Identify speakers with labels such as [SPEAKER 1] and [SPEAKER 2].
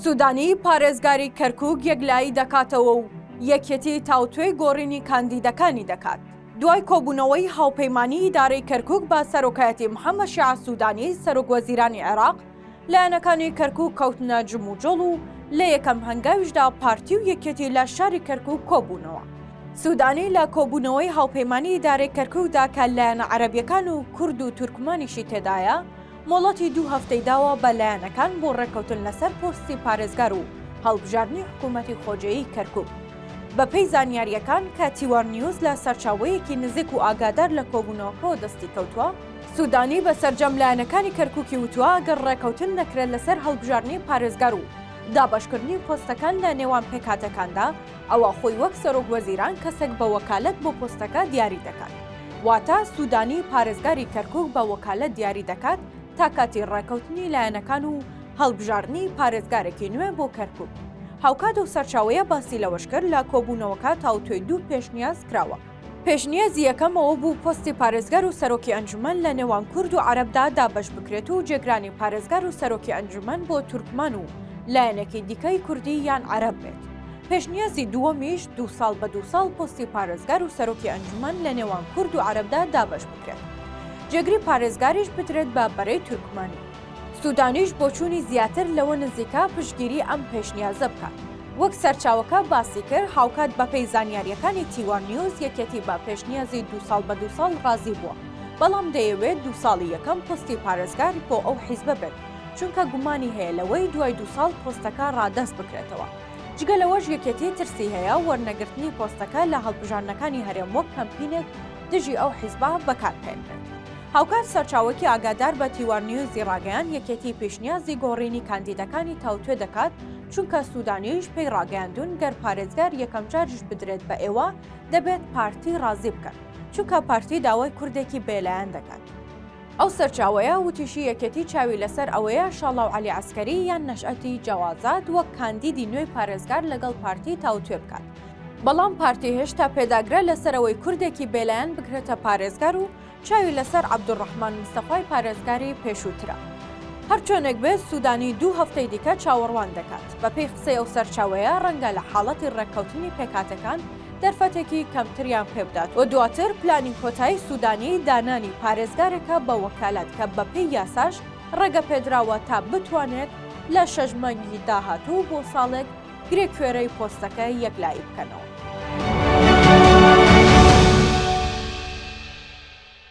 [SPEAKER 1] سودانی پارێزگاری کەرکووک یەکلایی دەکاتەوە و یەکێتی تاوتوێی گۆڕینی کاندیدەکانی دەکات. دوای کۆبوونەوەی هاوپەیمانی ئیدارەی کەرکووک بە سەرۆکایەتی محەممەد شیع سوودانی سەرۆکوەزیرانی عێراق لایەنەکانی کەرکووک کەوتنە جموجۆڵ و لە یەکەم هەنگاویشدا پارتی و یەکێتی لە شاری کەرکووک کۆبوونەوە. سوودانی لە کۆبوونەوەی هاوپەیمانی ئیدارەی کەرکووکدا کە لایەنە عەرەبیەکان و کورد و تورکمانیشی تێدایە مۆڵەتی 2 هەفتەی داوە بە لایەنەکان بۆ ڕێکەوتن لەسەر پۆستی پارێزگار و هەڵبژاردننی حکوومەتی خۆجێیی کەرکووک. بەپێی زانیاریەکان کە تیوار نیوز لە سەرچاوەیەکی نزیک و ئاگادار لە کۆبوونەوەکەوە دەستی کەوتووە، سوودانی بە سەرجەم لایەنەکانی کەرکووکی وتووە ئەگەر ڕێکەوتن نەکرێت لەسەر هەڵبژاردننی پارێزگار و دابەشکردنی پۆستەکان لە نێوان پێکهاتەکاندا، ئەوە خۆی وەک سەرۆک وەزیران کەسێک بە وەکالەت بۆ پۆستەکە دیاری دەکات. واتە سوودانی پارێزگاری کەرکووک بە وەکالەت دیاری دەکات تا کاتی ڕێکەوتنی لایەنەکان و هەڵبژاردننی پارێزگارێکی نوێ بۆ کەرکووک. هاوکات و سەرچاوەیە باسی لەوەش کرد لە کۆبوونەوەکە تاوتوێی 2 پێشنیاز کراوە. پێشنیازی یەکەمەوە بوو پۆستی پارێزگار و سەرۆکی ئەنجومەن لە نێوان کورد و عەرەبدا دابەش بکرێت و جێگرانی پارێزگار و سەرۆکی ئەنجومەن بۆ تورکمان و لایەنێکی دیکەی کوردی یان عەرەب بێت. پێشنیازی دووەمیش 2 ساڵ بە 2 ساڵ پۆستی پارێزگار و سەرۆکی ئەنجومەن لە نێوان کورد و عەرەبدا دابەش بکرێت. جێگری پارێزگاریش بترێت بە بەرەی تورکمانی. سوودانیش بۆ چوونی زیاتر لەوە نزیکە پشتگیری ئەم پێشنیازە بکات. وەک سەرچاوەکە باسی کرد، هاوکات بەپێی زانیاریەکانی تیوار نیوز یەکێتی بە پێشنیازی 2 ساڵ بە 2 ساڵ ڕازی بووە، بەڵام دەیەوێت 2 ساڵی یەکەم پۆستی پارێزگار بۆ ئەو حیزبە بێت، چونکە گومانی هەیە لەوەی دوای 2 ساڵ پۆستەکە ڕادەست بکرێتەوە. جگە لەوەش یەکێتی ترسی هەیە وەرنەگرتنی پۆستەکە لە هەڵبژاردنەکانی هەرێم وەک کەمپینێک دژی ئەو حیزبە بەکارهێنرێت. هاوکات سەرچاوەکی ئاگادار بە تیوار نیوزی ڕاگەیان یەکێتی پێشنیازی گۆڕینی کاندیدەکانی تاوتوێ دەکات، چونکە سوودانیش پێی ڕاگەیاندون گەر پارێزگار یەکەم جاریش بدرێت بە ئێوە دەبێت پارتی ڕازی بکەن، چونکە پارتی داوای کوردێکی بێلایەن دەکات. ئەو سەرچاوەیە وتیشی یەکێتی چاوی لەسەر ئەوەیە شاڵاو عەلی عەسکەری یان نەشئەتی جەوازات وەک کاندیدی نوێی پارێزگار لەگەڵ پارتی تاوتوێ بکات. بەڵام پارتی هێشتا پێداگرە لەسەرەوەی کوردێکی بێلایەن بکرێتە پارێزگار و چاوی لەسەر عەبدوڕەحمان مستەفای پارێزگاری پێشووترە. هەرچۆنێک بێت سوودانی 2 هەفتەی دیکە چاوەڕوان دەکات. بەپێی قسەی ئەو سەرچاوەیە ڕەنگە لە حاڵەتی ڕێککەوتنی پێکهاتەکان دەرفەتێکی کەمتریان پێ بدات و دواتر پلانی کۆتایی سوودانی دانانی پارێزگارێکە بە وەکالەت کە بەپێی یاساش ڕێگە پێدراوە تا بتوانێت لە 6 مانگی داهاتوو بۆ ساڵێک گرێ کوێرەی پۆستەکە یەکلایی بکەنەوە.